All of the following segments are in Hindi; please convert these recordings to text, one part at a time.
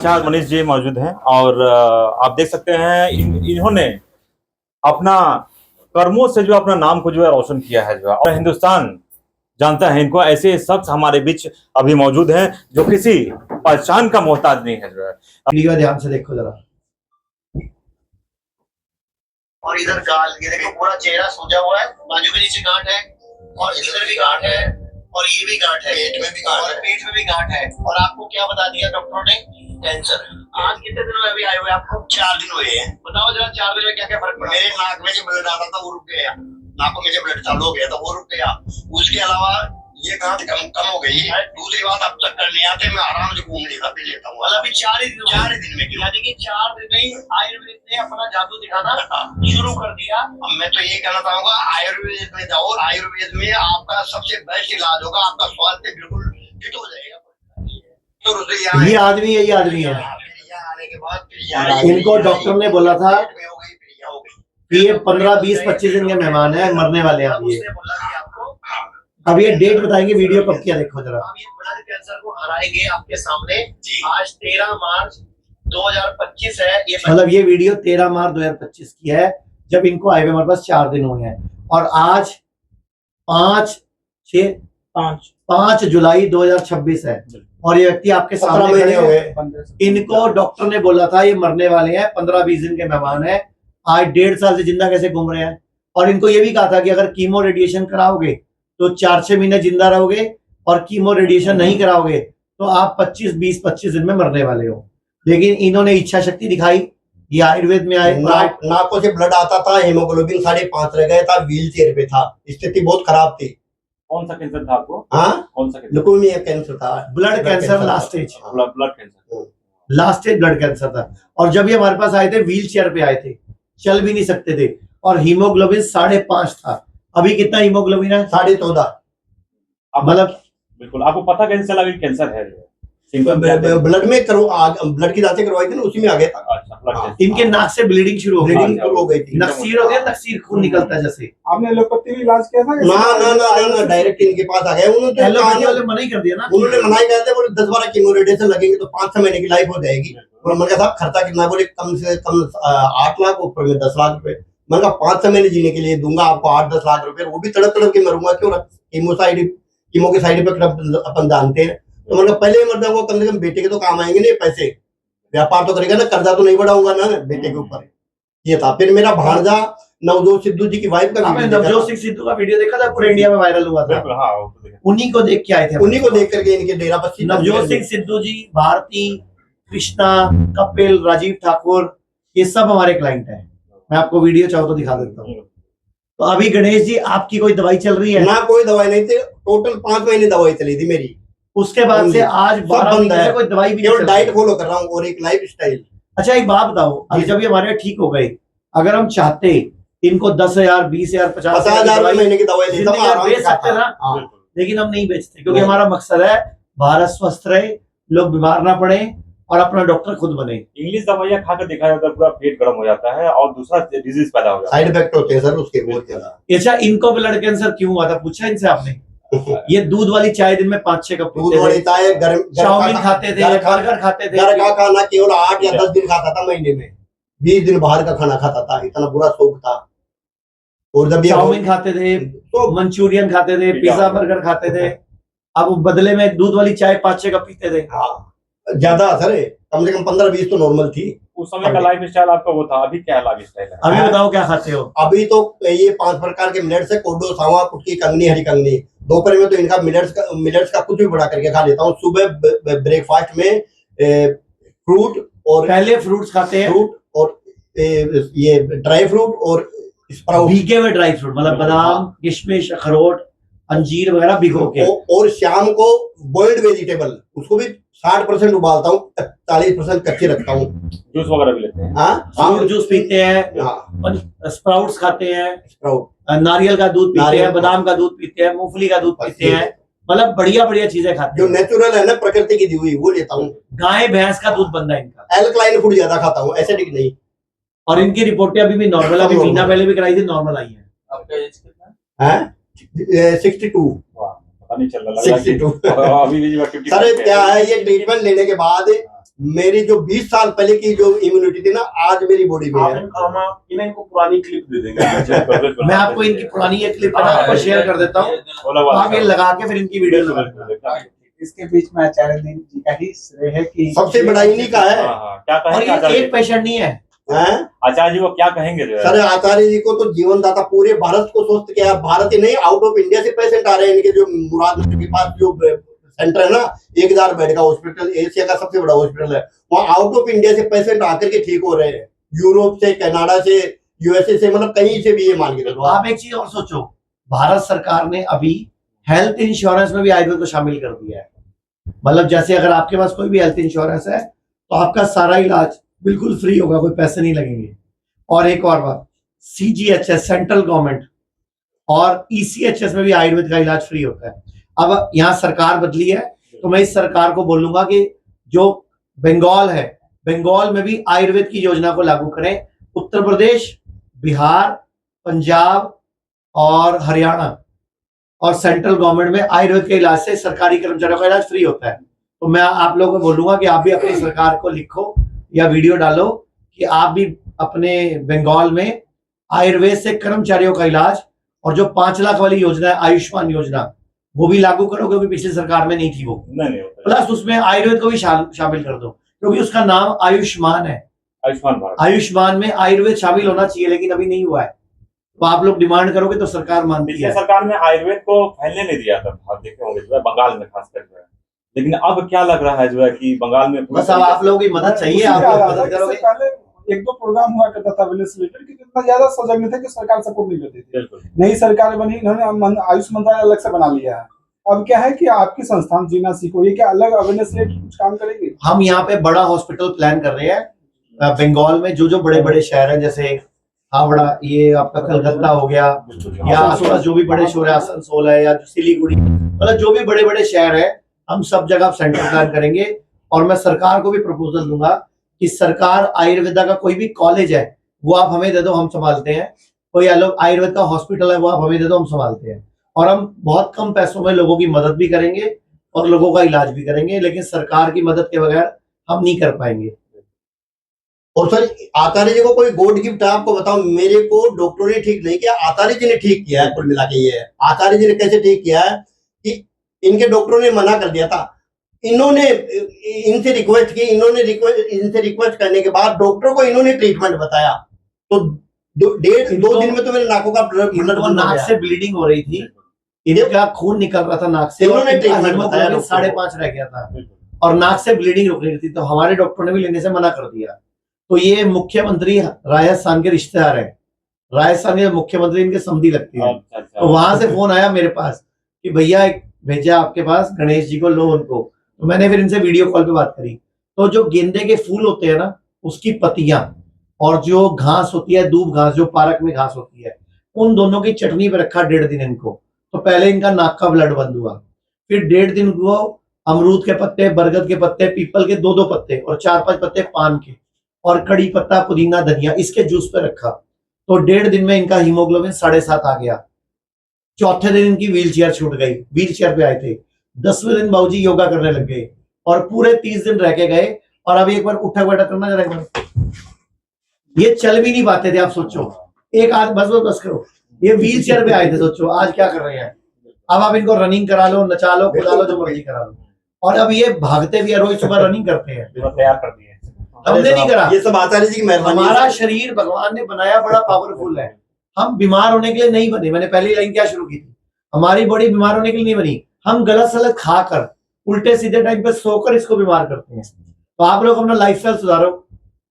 चार मनीष जी मौजूद हैं और आप देख सकते हैं इन्होंने अपना कर्मों से जो अपना नाम को जो है रोशन किया है जो है, और हिंदुस्तान जानता है इनको। ऐसे शख्स हमारे बीच अभी मौजूद हैं जो किसी पहचान का मोहताज नहीं है जो है। वीडियो ध्यान से देखो जरा। और इधर गाल, ये देखो पूरा चेहरा सूजा हुआ है, बाजू के नीचे गांठ है और इधर भी गांठ है और ये भी गांठ है, पेट में भी गांठ है, पेट में भी गांठ है। और आपको क्या बता दिया डॉक्टर ने? कैंसर। आज कितने दिन में अभी आए हुए आपको? 4 दिन हुए हैं। बताओ जरा 4 दिन में क्या क्या फर्क पड़ा? मेरे नाक में जो ब्लड आ रहा था वो रुक गया, नाकों में जो ब्लड चालू हो गया था वो रुक गया। उसके अलावा ये गांठ कम हो गई है। दूसरी बात, अब तक करने आते मैं आराम से घूम लेता पी लेता हूँ। मतलब अभी 4 दिन में, यानी कि 4 दिन में ही आयुर्वेद ने अपना जादू दिखाना शुरू कर दिया। अब मैं तो ये कहना चाहूंगा, आयुर्वेद में जाओ, आयुर्वेद में आपका सबसे बेस्ट इलाज होगा, आपका स्वास्थ्य बिल्कुल फिट हो जाएगा। तो ये आदमी है, ये आदमी है। यहाँ आने के बाद इनको डॉक्टर ने बोला था कि ये 15, 20, 25 दिन के मेहमान है, मरने वाले हैं अभी। अब ये डेट बताएंगे, वीडियो कब किया देखो जरा। हम ये ब्लड कैंसर को हराएंगे आपके सामने। आज 13 मार्च 2025 है। ये मतलब ये वीडियो 13 मार्च 2025 की है, जब इनको आए हुए हमारे पास 4 दिन हुए हैं। और आज 5 जुलाई 2026 है और ये व्यक्ति आपके सामने खड़े हुए। इनको डॉक्टर ने बोला था ये मरने वाले हैं, 15-20 दिन के मेहमान हैं। आज 1.5 साल से जिंदा कैसे घूम रहे हैं। और इनको ये भी कहा था कि अगर कीमो रेडिएशन कराओगे तो 4-6 महीने जिंदा रहोगे, और कीमो रेडिएशन नहीं कराओगे तो आप 25 दिन में मरने वाले हो। लेकिन इन्होंने इच्छा शक्ति दिखाई। ये आयुर्वेद में आए, नाकों से ब्लड आता था, हेमोग्लोबिन 5.5 रह गया था, व्हील चेयर पे था, स्थिति बहुत खराब थी। कौन सा कैंसर था आपको? कौन सा ल्यूकेमिया कैंसर था, blood cancer last stage, blood cancer, last stage blood cancer था। और जब ये हमारे पास आए थे व्हील चेयर पे आए थे, चल भी नहीं सकते थे, और हीमोग्लोबिन 5.5 था। अभी कितना हीमोग्लोबिन है? 14.5। मतलब बिल्कुल आपको पता कैसे चला कि कैंसर है? ब्लड में ब्लड की जांचें करवाई थी ना, उसी में आ गया था। अच्छा, इनके नाक से ब्लीडिंग शुरू हो गई थी। नक्सीर हो गया, नक्सीर खून निकलता है जैसे। आपने एलोपैथी भी इलाज किया था? ना, डायरेक्ट इनके पास आ गए। एलोपैथी वाले मना ही कर दिया ना। उन्होंने मना ही कर दिया, बोले 10-12 कीमो रेडिएशन लगेंगे तो 5-6 महीने की लाइफ हो जाएगी। और मैंने कहा साहब खर्चा कितना? बोले कम से कम 8 लाख, ऊपर में 10 लाख रुपए। मैंने कहा 5-6 महीने जीने के लिए दूंगा आपको 8-10 लाख रुपए, वो भी तड़प तड़प के मरूंगा क्यों? कीमो के साइड इफेक्ट अपन जानते हैं। तो मैंने पहले मर जाऊंगा, कम से कम बेटे के तो काम आएंगे नहीं पैसे, व्यापार तो करेगा ना, कर्जा तो नहीं बढ़ाऊंगा ना बेटे के ऊपर। ये था। फिर मेरा भांजा नवजोत सिद्धू जी की वाइफ का नवजोत सिंह सिद्धू का वीडियो देखा था, पूरे इंडिया में वायरल हुआ था। उन्हीं को देख के आए थे, उन्हीं को देख करके इनके डेरा बस्ती। नवजोत सिंह सिद्धू जी, भारती, कृष्णा, कपिल, राजीव ठाकुर, ये सब हमारे क्लाइंट हैं। मैं आपको वीडियो चाहो तो दिखा देता हूँ। तो अभी गणेश जी आपकी कोई दवाई चल रही है? ना, कोई दवाई नहीं थी। टोटल 5 महीने दवाई चली थी मेरी। उसके बाद से आज 12 महीने से कोई दवाई भी नहीं, डाइट फॉलो कर रहा हूँ और एक लाइफ स्टाइल। अच्छा एक बात बताओ, अभी जब ये हमारे ठीक हो गए, अगर हम चाहते इनको 10,000, 20,000, 50,000 महीने की दवाई लेता हूं, बेच सकते ना, लेकिन हम नहीं बेचते, क्योंकि हमारा मकसद है भारत स्वस्थ रहे, लोग बीमार ना पड़े और अपना डॉक्टर खुद बने। इंग्लिश दवाइयाँ खाकर देखा जाता है, पूरा पेट गर्म हो जाता है और दूसरा डिजीज पैदा हो जाता है, साइड इफेक्ट होते हैं सर उसके बहुत ज्यादा। अच्छा इनको ब्लड कैंसर क्यों हुआ था, पूछा इनसे आपने? ये दूध वाली चाय दिन में 5-6 कप दूध वाली चाय, चाउमीन खाते थे, बर्गर खाते थे। घर का खाना केवल 8 या 10 दिन खाता था महीने में, 20 दिन बाहर का खाना खाता था, इतना बुरा शौक था। और जब चाउमीन खाते थे, तो मंचूरियन खाते थे, पिज्जा बर्गर खाते थे, अब बदले में दूध वाली चाय 5-6 कप पीते थे। हाँ, ज्यादा सर, कम से कम 15-20 तो नॉर्मल थी। उस समय का लाइफ स्टाइल आपका वो था, अभी क्या लाइफ स्टाइल है? अभी बताओ क्या खाते हो? अभी तो ये 5 प्रकार के मिलेट्स है, कोडो, सांवा, कुटकी, कंगनी, हरी कंगनी। दोपहर में तो इनका मिलेट्स का कुछ भी बड़ा करके खा लेता हूँ। सुबह ब्रेकफास्ट में फ्रूट, और पहले फ्रूट्स खाते हैं, फ्रूट और ये ड्राई फ्रूट और स्प्राउट, भीगे हुए ड्राई फ्रूट, मतलब बादाम, किशमिश, अखरोट, अंजीर वगैरह भिगो के। और शाम को बॉइल्ड वेजिटेबल, उसको भी 60% उबालता हूँ, 40% कच्चे रखता हूँ। जूस वगैरह भी लेते हैं? फ्रूट जूस पीते हैं, स्प्राउट्स खाते हैं, नारियल का दूध पीते हैं, बादाम का दूध पीते हैं, मूंगफली का दूध पीते हैं, मतलब बढ़िया बढ़िया चीजें खाते हैं। जो नेचुरल है ना, प्रकृति की दी हुई, वो लेता हूँ। गाय भैंस का दूध बनता है इनका। एल्कलाइन फूड ज्यादा खाता हूँ, एसिडिक नहीं। और इनकी रिपोर्टें अभी भी नॉर्मल, अभी महीना पहले भी कराई थी, नॉर्मल आई है। आपका एज कितना है? 62। पता नहीं चल रहा 62। अभी भी सर क्या है, ये ट्रीटमेंट लेने के बाद मेरी जो 20 साल पहले की जो इम्यूनिटी थी ना, आज मेरी बॉडी में है। इनको पुरानी क्लिप दे देंगे। मैं आपको इनकी पुरानी एक क्लिप आपको शेयर कर देता हूँ, तो आप ये लगा के फिर इनकी वीडियो लगा। इसके बीच में आचार्य जी का ही श्रेय है कि सबसे बड़ा इन्हीं का है। क्या और कहेंगे ये आचार्य एक जी? पेशेंट नहीं है। हैं? आचार्य जी वो क्या कहेंगे जो है? सर आचार्य जी को तो जीवन दाता, पूरे भारत को स्वस्थ किया। भारत ही नहीं, आउट ऑफ इंडिया से पेशेंट आ रहे हैं इनके। जो मुरादनगर के पास जो सेंटर है ना, 1000 बेड का हॉस्पिटल, एशिया का सबसे बड़ा हॉस्पिटल है, वहाँ आउट ऑफ इंडिया से पेशेंट आकर के ठीक हो रहे हैं। यूरोप से, कनाडा से, यूएसए से, मतलब कहीं से भी ये मान के चलो। आप एक चीज और सोचो, भारत सरकार ने अभी हेल्थ इंश्योरेंस में भी आयुर्वेद को शामिल कर दिया है। मतलब जैसे अगर आपके पास कोई भी हेल्थ इंश्योरेंस है तो आपका सारा इलाज बिल्कुल फ्री होगा, कोई पैसे नहीं लगेंगे। और एक और बात, सीजीएचएस सेंट्रल गवर्नमेंट और ईसीएचएस में भी आयुर्वेद का इलाज फ्री होता है। अब यहाँ सरकार बदली है, तो मैं इस सरकार को बोलूंगा कि जो बंगाल है, बंगाल में भी आयुर्वेद की योजना को लागू करें। उत्तर प्रदेश, बिहार, पंजाब और हरियाणा और सेंट्रल गवर्नमेंट में आयुर्वेद के इलाज से सरकारी कर्मचारियों का इलाज फ्री होता है। तो मैं आप लोगों को बोलूंगा कि आप भी अपनी सरकार को लिखो या वीडियो डालो कि आप भी अपने बंगाल में आयुर्वेद से कर्मचारियों का इलाज, और जो 5 लाख वाली योजना है आयुष्मान योजना, वो भी लागू करो, क्योंकि पिछली सरकार में नहीं थी वो। नहीं होता है। प्लस उसमें आयुर्वेद को भी शामिल कर दो, क्योंकि उसका नाम आयुष्मान है। आयुष्मान भारत। आयुष्मान में आयुर्वेद शामिल होना चाहिए, लेकिन अभी नहीं हुआ है। तो आप लोग डिमांड करोगे तो सरकार मानती पिछले है। सरकार ने आयुर्वेद को फैलने नहीं दिया था, आप देखे होंगे जो है बंगाल में खासकर जो है। लेकिन अब क्या लग रहा है जो है कि बंगाल में बस अब आप लोगों की मदद चाहिए, आप लोग मदद करोगे। पहले 1-2 प्रोग्राम हुआ करता था वेलनेस रिलेटेड, कि इतना ज्यादा सजग नहीं था कि सरकार सपोर्ट नहीं करती थी। बिल्कुल। नई सरकार बनी, इन्होंने आयुष मंत्रालय अलग से बना लिया है। अब क्या है कि आपकी संस्थान जीना सीखो, ये क्या अलग अवेयरनेस रिलेटेड कुछ काम करेगी? हम यहाँ पे बड़ा हॉस्पिटल प्लान कर रहे हैं बंगाल में। जो बड़े बड़े शहर हैं, जैसे हावड़ा, ये आपका कलकत्ता हो गया, या आसपास जो भी बड़े शहर है, आसनसोल है या सिलीगुड़ी, मतलब जो भी बड़े बड़े शहर है, हम सब जगह सेंटर प्लान करेंगे। और मैं सरकार को भी प्रपोजल दूंगा कि सरकार आयुर्वेदा का कोई भी कॉलेज है वो आप हमें दे दो, हम संभालते हैं। कोई आयुर्वेद का हॉस्पिटल है वो आप हमें दे दो, हम संभालते हैं। और हम बहुत कम पैसों में लोगों की मदद भी करेंगे और लोगों का इलाज भी करेंगे, लेकिन सरकार की मदद के बगैर हम नहीं कर पाएंगे। और सर आचार्य जी को कोई गॉड गिफ्ट है, आपको बताओ, मेरे को डॉक्टरों ने ठीक नहीं किया, आचार्य जी ने ठीक किया है। कुल मिला के ये है, आचार्य जी ने कैसे ठीक किया है कि इनके डॉक्टरों ने मना कर दिया था, इन्होंने इनसे रिक्वेस्ट की, इनसे रिक्वेस्ट करने के बाद डॉक्टर को इन्होंने ट्रीटमेंट बताया, तो 2 दिन में तो मेरे नाकों का ब्लड नाक से ब्लीडिंग हो रही थी, इनका खून निकल रहा था नाक से, इन्होंने ट्रीटमेंट बताया, 5.5 रह गया था और नाक से ब्लीडिंग रुक रही थी, तो हमारे डॉक्टर ने भी लेने से मना कर दिया। तो ये मुख्यमंत्री राजस्थान के रिश्तेदार हैं, राजस्थान के मुख्यमंत्री इनके समधी लगती है। तो वहां से फोन आया मेरे पास कि भैया एक भेजा आपके पास, गणेश जी को लो उनको। तो मैंने फिर इनसे वीडियो कॉल पे बात करी। तो जो गेंदे के फूल होते हैं ना, उसकी पत्तियां और जो घास होती है, दूब घास, जो पार्क में घास होती है, उन दोनों की चटनी पे रखा 1.5 दिन इनको। तो पहले इनका नाक का ब्लड बंद हुआ, फिर 1.5 दिन को अमरूद के पत्ते, बरगद के पत्ते, पीपल के 2-2 पत्ते और 4-5 पत्ते पान के और कड़ी पत्ता, पुदीना, धनिया, इसके जूस पे रखा। तो 1.5 दिन में इनका हीमोग्लोबिन 7.5 आ गया। चौथे दिन इनकी व्हील चेयर छूट गई, व्हील चेयर पे आए थे। 10वें दिन बाबूजी योगा करने लग गए और पूरे 30 दिन रह के गए। और अभी एक बार उठक बैठक करना जरा, एक बार ये चल भी नहीं पाते थे। आप सोचो, एक आध बस करो, ये व्हील चेयर पे आए थे, सोचो आज क्या कर रहे हैं। अब आप इनको रनिंग करा लो, नचा लो, कूदा लो, जो मर्जी करा लो। और अब ये भागते भी है, रोज सुबह रनिंग करते हैं। तैयार कर दिए, हमने नहीं करा, ये सब आचार्य जी की मेहरबानी। हमारा शरीर भगवान ने बनाया बड़ा पावरफुल है। हम बीमार होने के लिए नहीं बने। मैंने पहली लाइन क्या शुरू की थी, हमारी बॉडी बीमार होने के लिए नहीं बनी। हम गलत सलत खाकर, उल्टे सीधे टाइम पे सोकर इसको बीमार करते हैं। तो आप लोग अपना लाइफस्टाइल सुधारो,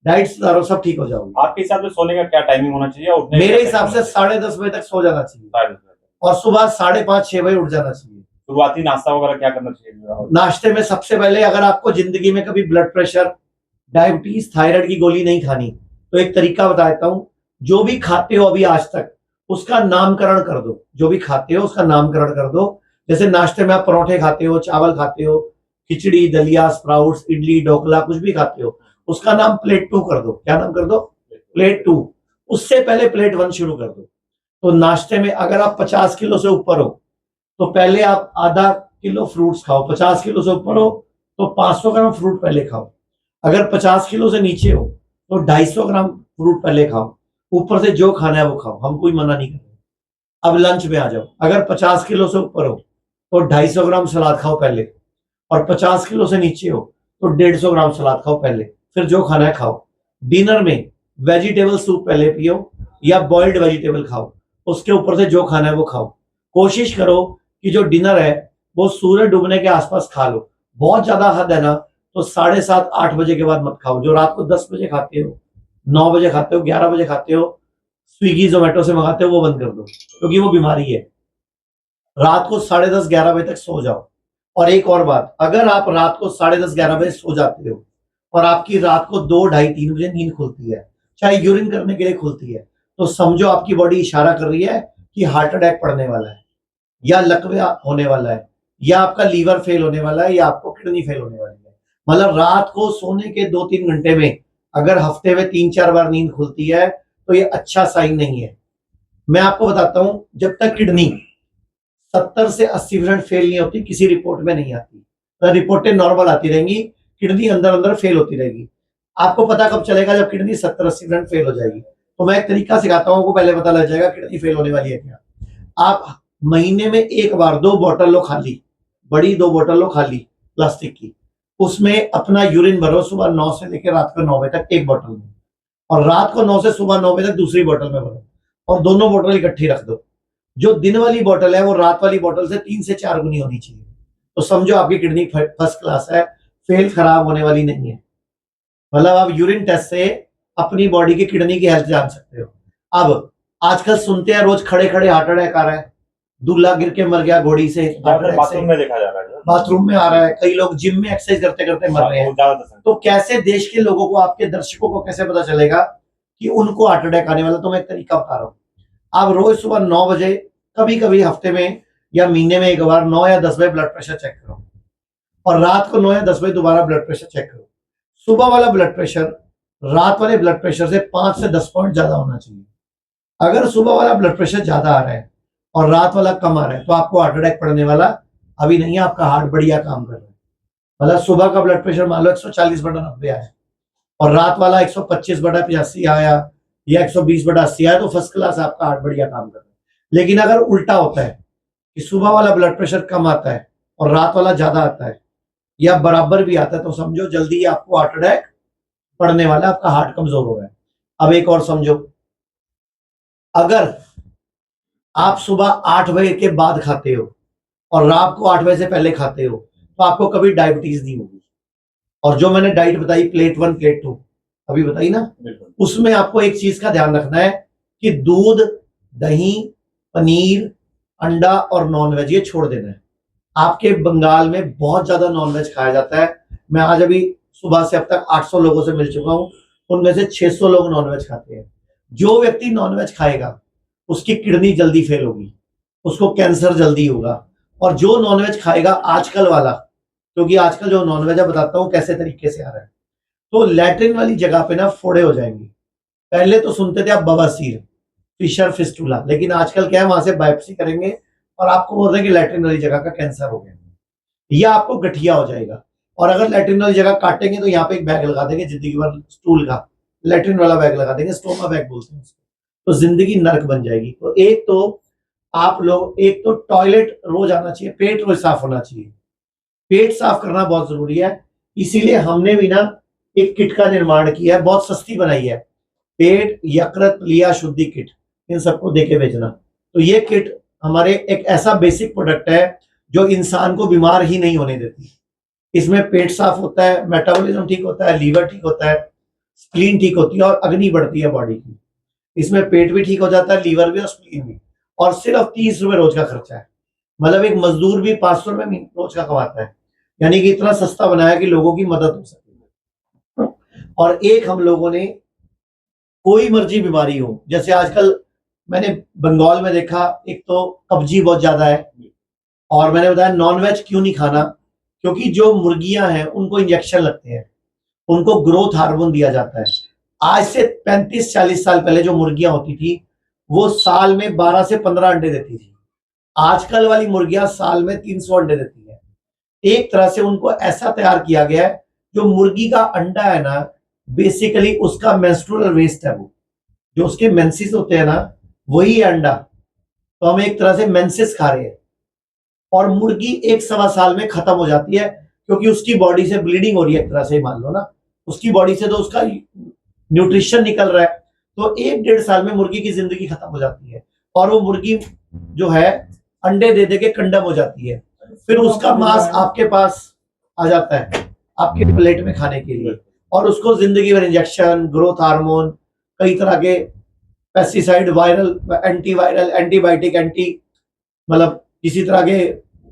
डाइट सुधारो, सब ठीक हो जाओगे। आपके हिसाब से सोने का क्या टाइमिंग होना चाहिए? उठने मेरे हिसाब से 10:30 बजे तक सो जाना चाहिए और सुबह 5:30-6 बजे उठ जाना चाहिए। शुरुआती नाश्ता वगैरह क्या करना चाहिए? नाश्ते में सबसे पहले, अगर आपको जिंदगी में कभी ब्लड प्रेशर, डायबिटीज, थायराइड की गोली नहीं खानी, तो एक तरीका बताता हूं। जो भी खाते हो अभी आज तक, उसका नामकरण कर दो। जो भी खाते हो उसका नामकरण कर दो। जैसे नाश्ते में आप परोठे खाते हो, चावल खाते हो, खिचड़ी, दलिया, स्प्राउट्स, इडली, ढोकला, कुछ भी खाते हो, उसका नाम प्लेट 2 कर दो। क्या नाम कर दो? प्लेट 2। उससे पहले प्लेट 1 शुरू कर दो। तो नाश्ते में अगर आप 50 किलो से ऊपर हो तो पहले आप आधा किलो फ्रूट्स खाओ। 50 किलो से ऊपर हो तो 500 ग्राम फ्रूट पहले खाओ। अगर 50 किलो से नीचे हो तो 250 ग्राम फ्रूट पहले खाओ, ऊपर से जो खाना है वो खाओ, हम कोई मना नहीं कर रहे। अब लंच में आ जाओ, अगर 50 किलो से ऊपर हो तो 250 ग्राम सलाद खाओ पहले, और 50 किलो से नीचे हो तो 150 ग्राम सलाद खाओ पहले, फिर जो खाना है खाओ। डिनर में वेजिटेबल सूप पहले पियो या बॉइल्ड वेजिटेबल खाओ, उसके ऊपर से जो खाना है वो खाओ। कोशिश करो कि जो डिनर है वो सूरज डूबने के आसपास खा लो। बहुत ज्यादा हद है ना तो 7:30-8 बजे के बाद मत खाओ। जो रात को 10 बजे खाते हो, 9 बजे खाते हो, 11 बजे खाते हो, स्विगी जोमेटो से मंगाते हो, वो बंद कर दो, क्योंकि वो बीमारी है। रात को 10:30-11 बजे तक सो जाओ। और एक और बात, अगर आप रात को 10:30-11 बजे सो जाते हो और आपकी रात को 2-2:30-3 बजे नींद खुलती है, चाहे यूरिन करने के लिए खुलती है, तो समझो आपकी बॉडी इशारा कर रही है कि हार्ट अटैक पड़ने वाला है, या लकवा होने वाला है, या आपका लीवर फेल होने वाला है, या आपको किडनी फेल होने वाली है। मतलब रात को सोने के 2-3 घंटे में अगर हफ्ते में 3-4 बार नींद खुलती है तो ये अच्छा साइन नहीं है। मैं आपको बताता हूं, जब तक किडनी 70 से 80% फेल नहीं होती, किसी रिपोर्ट में नहीं आती, तो रिपोर्टें नॉर्मल आती रहेंगी, किडनी अंदर अंदर फेल होती रहेगी। आपको पता कब चलेगा? जब किडनी 70-80% फेल हो जाएगी। तो मैं एक तरीका सिखाता हूं, आपको पहले पता लग जाएगा किडनी फेल होने वाली है क्या। आप महीने में एक बार 2 बोतल लो खाली, बड़ी 2 बोतल लो खाली प्लास्टिक की, उसमें अपना यूरिन भरो सुबह 9 से लेकर रात को 9 बजे तक एक बोतल में, और रात को 9 से सुबह 9 बजे तक दूसरी बोतल में भरो, और दोनों बोतल इकट्ठी रख दो। जो दिन वाली बोतल है वो रात वाली बोतल से 3 से 4 गुनी होनी चाहिए। तो समझो आपकी किडनी फर्स्ट क्लास है, फेल खराब होने वाली नहीं है। मतलब आप यूरिन टेस्ट से अपनी बॉडी की किडनी की हेल्थ जान सकते हो। अब आजकल सुनते हैं रोज खड़े खड़े हार्ट अटैक आ रहा है, दूल्हा गिर के मर गया घोड़ी से, बाथरूम में देखा जा रहा है, बाथरूम में आ रहा है, कई लोग जिम में एक्सरसाइज करते करते मर रहे हैं। तो कैसे देश के लोगों को, आपके दर्शकों को कैसे पता चलेगा कि उनको हार्ट अटैक आने वाला? तो मैं एक तरीका बता रहा हूँ। आप रोज सुबह 9 बजे, कभी कभी हफ्ते में या महीने में एक बार 9 या 10 बजे ब्लड प्रेशर चेक करो, और रात को 9 या 10 बजे दोबारा ब्लड प्रेशर चेक करो। सुबह वाला ब्लड प्रेशर रात वाले ब्लड प्रेशर से 5 से 10 पॉइंट ज्यादा होना चाहिए। अगर सुबह वाला ब्लड प्रेशर ज्यादा आ रहा है और रात वाला कम आ रहा है तो आपको हार्ट अटैक पड़ने वाला अभी नहीं है, आपका हार्ट बढ़िया काम कर रहा है। मतलब सुबह का ब्लड प्रेशर मान लो 140/90 आया और रात वाला 125/85 आया या 120/80 आया, तो फर्स्ट क्लास आपका हार्ट बढ़िया काम कर रहा है। लेकिन अगर उल्टा होता है कि सुबह वाला ब्लड प्रेशर कम आता है और रात वाला ज्यादा आता है या बराबर भी आता है, तो समझो जल्दी ही आपको हार्ट अटैक पड़ने वाला है, आपका हार्ट कमजोर हो रहा है। अब एक और समझो, अगर आप सुबह 8 बजे के बाद खाते हो और रात को 8 बजे से पहले खाते हो तो आपको कभी डायबिटीज नहीं होगी। और जो मैंने डाइट बताई, प्लेट 1 प्लेट 2 अभी बताई ना, उसमें आपको एक चीज का ध्यान रखना है कि दूध, दही, पनीर, अंडा और नॉनवेज ये छोड़ देना है। आपके बंगाल में बहुत ज्यादा नॉनवेज खाया जाता है। मैं आज अभी सुबह से अब तक 800 लोगों से मिल चुका हूं, उनमें से 600 लोग नॉनवेज खाते हैं। जो व्यक्ति नॉनवेज खाएगा उसकी किडनी जल्दी फेल होगी, उसको कैंसर जल्दी होगा। और जो नॉनवेज खाएगा आजकल वाला, क्योंकि आजकल जो नॉनवेज है बताता हूँ कैसे तरीके से आ रहा है, तो लैट्रिन वाली जगह पे ना फोड़े हो जाएंगे। पहले तो सुनते थे आप बवासीर, फिशर फिस्टुला, लेकिन आजकल क्या है, वहां से बायोप्सी करेंगे और आपको बोल रहे हैं कि लैट्रिन वाली जगह का कैंसर हो गया, या आपको गठिया हो जाएगा। और अगर लैट्रिन वाली जगह काटेंगे तो यहाँ पे एक बैग लगा देंगे जिंदगी भर, स्टूल का लैट्रिन वाला बैग लगा देंगे, स्टोमा बैग बोलते हैं उसको, तो जिंदगी नर्क बन जाएगी। तो एक तो आप लोग, एक तो टॉयलेट रोज आना चाहिए, पेट रोज साफ होना चाहिए, पेट साफ करना बहुत जरूरी है। इसीलिए हमने भी ना एक किट का निर्माण किया है, बहुत सस्ती बनाई है, पेट यकृत लिया शुद्धि किट, इन सबको देके भेजना। तो ये किट हमारे एक ऐसा बेसिक प्रोडक्ट है जो इंसान को बीमार ही नहीं होने देती। इसमें पेट साफ होता है, मेटाबॉलिज्म ठीक होता है, लीवर ठीक होता है, स्प्लीन ठीक होती है और अग्नि बढ़ती है बॉडी की। इसमें पेट भी ठीक हो जाता है, लीवर भी और स्प्लीन भी। और सिर्फ 30 रुपए रोज का खर्चा है। मतलब एक मजदूर भी 500 रुपए रोज का कमाता है, यानी कि इतना सस्ता बनाया कि लोगों की मदद हो सके। और एक हम लोगों ने, कोई मर्जी बीमारी हो, जैसे आजकल मैंने बंगाल में देखा, एक तो कब्जी बहुत ज्यादा है, और मैंने बताया नॉनवेज क्यों नहीं खाना, क्योंकि जो मुर्गियां हैं उनको इंजेक्शन लगते हैं, उनको ग्रोथ हार्मोन दिया जाता है। आज से 35-40 साल पहले जो मुर्गियां होती थी वो साल में 12 से 15 अंडे देती थी। आजकल वाली मुर्गियां साल में 300 अंडे देती है। एक तरह से उनको ऐसा तैयार किया गया है जो मुर्गी का अंडा है ना, बेसिकली उसका मेंस्ट्रुअल वेस्ट है, वो जो उसके मेंसेस होते हैं ना, वही है अंडा। तो हम एक तरह से मेंसेस खा रहे हैं। और मुर्गी 1-1.25 साल में खत्म हो जाती है, क्योंकि उसकी बॉडी से ब्लीडिंग हो रही है, एक तरह से मान लो ना, उसकी बॉडी से तो उसका न्यूट्रिशन निकल रहा है। तो 1-1.5 साल में मुर्गी की जिंदगी खत्म हो जाती है, और वो मुर्गी जो है अंडे दे दे के कंडम हो जाती है। फिर उसका मांस आपके पास आ जाता है आपके प्लेट में खाने के लिए, और उसको जिंदगी भर इंजेक्शन, ग्रोथ हार्मोन, कई तरह के पेस्टिसाइड, वायरल, एंटीवायरल, एंटीबायोटिक, मतलब किसी तरह के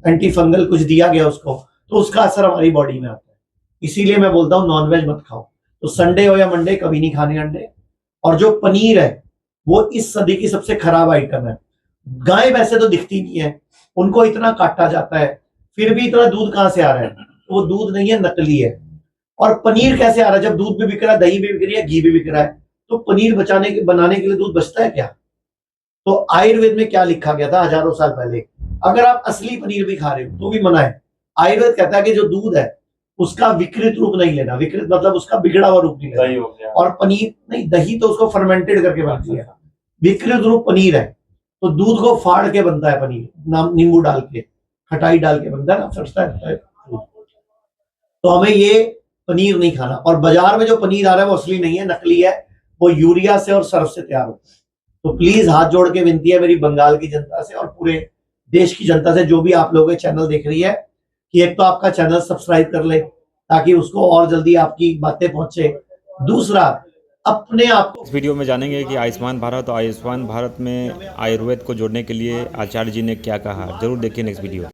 एंटी फंगल कुछ दिया गया उसको, तो उसका असर हमारी बॉडी में आता है। इसीलिए मैं बोलता हूँ नॉनवेज मत खाओ। तो संडे हो या मंडे कभी नहीं खाने अंडे। और जो पनीर है वो इस सदी की सबसे खराब आइटम है। गाय वैसे तो दिखती नहीं है, उनको इतना काटा जाता है, फिर भी इतना दूध कहाँ से आ रहा है? तो वो दूध नहीं है, नकली है। और पनीर कैसे आ रहा है? जब दूध भी बिक रहा है, दही भी बिक रही है, घी भी बिक रहा है, तो पनीर बनाने के लिए दूध बचता है क्या? तो आयुर्वेद में क्या लिखा गया था हजारों साल पहले? अगर आप असली पनीर भी खा रहे हो तो भी मना है। आयुर्वेद कहता है कि जो दूध है उसका विकृत रूप नहीं लेना। विकृत मतलब उसका बिगड़ा हुआ रूप नहीं दही लेना। हो गया। और पनीर नहीं, दही तो उसको फर्मेंटेड करके बनती है। विकृत रूप पनीर है, तो दूध को फाड़ के बनता है पनीर, नींबू डाल के, खटाई डाल के बनता है ना, समझता है। तो हमें ये पनीर नहीं खाना। और बाजार में जो पनीर आ रहा है वो असली नहीं है, नकली है, वो यूरिया से और सर्फ से तैयार होता है। तो प्लीज हाथ जोड़ के विनती है मेरी बंगाल की जनता से और पूरे देश की जनता से, जो भी आप लोगों के चैनल देख रही है, कि एक तो आपका चैनल सब्सक्राइब कर ले ताकि उसको और जल्दी आपकी बातें पहुंचे। दूसरा, अपने आप को इस वीडियो में जानेंगे कि आयुष्मान भारत और आयुष्मान भारत में आयुर्वेद को जोड़ने के लिए आचार्य जी ने क्या कहा। जरूर देखिए नेक्स्ट वीडियो।